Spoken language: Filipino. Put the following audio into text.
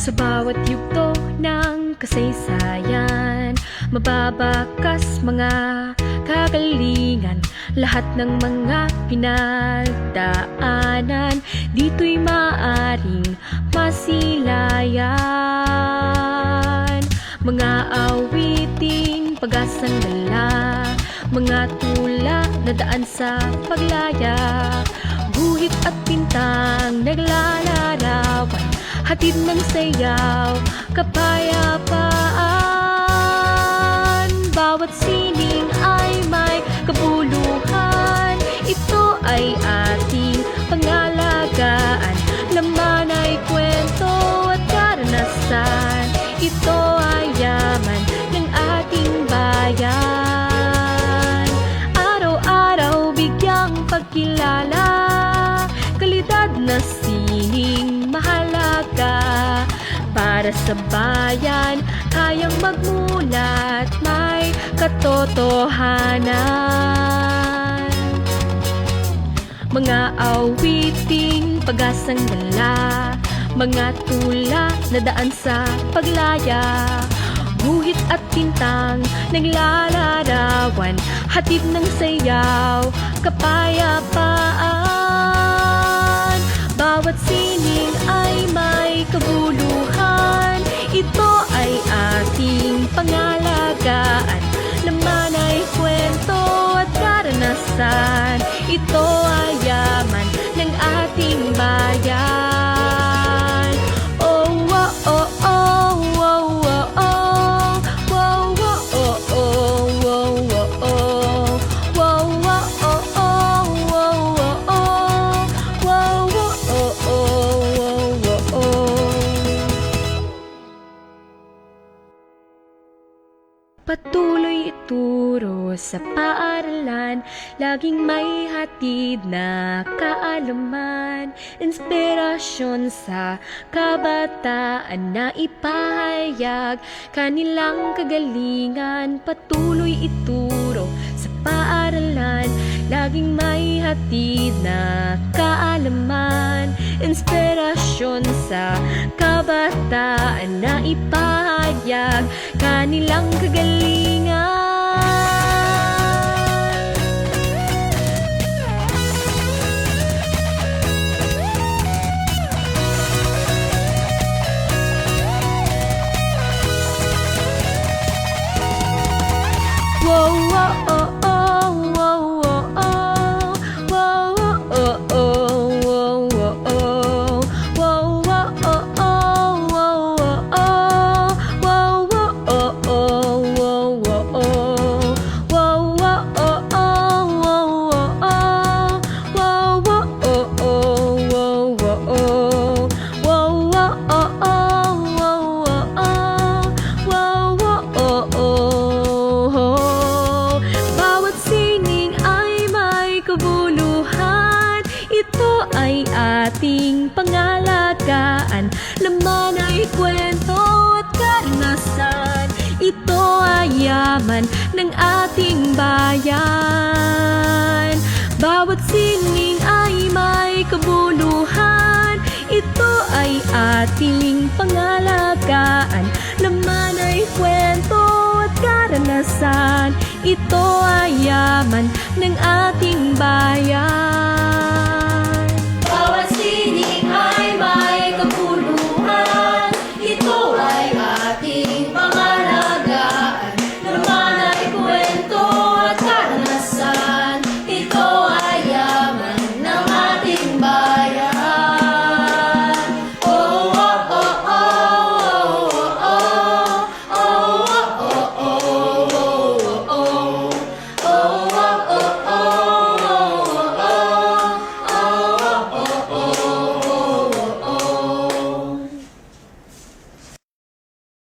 Sa bawat yugto ng kasaysayan, mababakas mga kagalingan. Lahat ng mga pinagdaanan, dito'y maaring masilayan. Mga awiting pag-asang dala, mga tula na daan sa paglaya, guhit at bintang naglalarawan, hatid ng sayaw, kapayapaan. Bawat sining ay may kabuluhan, ito ay ating pangalagaan. Laman ay kwento at karanasan, ito ay yaman ng ating bayan. Araw-araw bigyang pagkilala, kalidad na sining mahalaga. Para sa bayan, kayang magmulat, may katotohanan. Mga awiting pag-asang dala, mga tula na daan sa paglaya, guhit at tintang naglalarawan, hatid ng sayaw, kapayapaan. Bawat sining ay may kabuluhan, ito ay ating pangalagaan. Laman ay kwento at karanasan, ito ay yaman ng ating bayan. Oh, oh, oh, oh, oh, oh, oh. Wow, oh, oh, oh, wow, oh, oh. Wow, oh, oh, oh, wow, oh, oh. Wow, oh, oh, oh, wow, oh, oh. Patuloy ituro sa paaralan, laging may hatid na kaalaman, inspirasyon sa kabataan na ipahayag kanilang kagalingan. Patuloy ituro sa paaralan, laging may hatid na kaalaman, inspirasyon sa kabataan na ipahayag kanilang kagalingan. Wow, oh, oh, oh, wow, oh, oh. Wow, oh, oh, oh, wow, oh, oh. Wow, oh, oh, oh, wow, oh, oh. Wow, oh, oh, oh, wow, oh, oh. Wow, oh, oh, oh, wow, oh, oh. Wow, oh, oh, oh, wow, oh, oh. Wow, oh, oh, oh, wow, oh, oh. Wow, oh, oh, oh. Bawat sining ay may kabuluhan, ito ay ating pangalagaan. Laman ay kwento at karanasan, ito ay yaman ng ating bayan. Bawat sining ay may kabuluhan, ito ay ating pangalagaan. Laman ay kwento at karanasan, ito ay yaman ng ating bayan.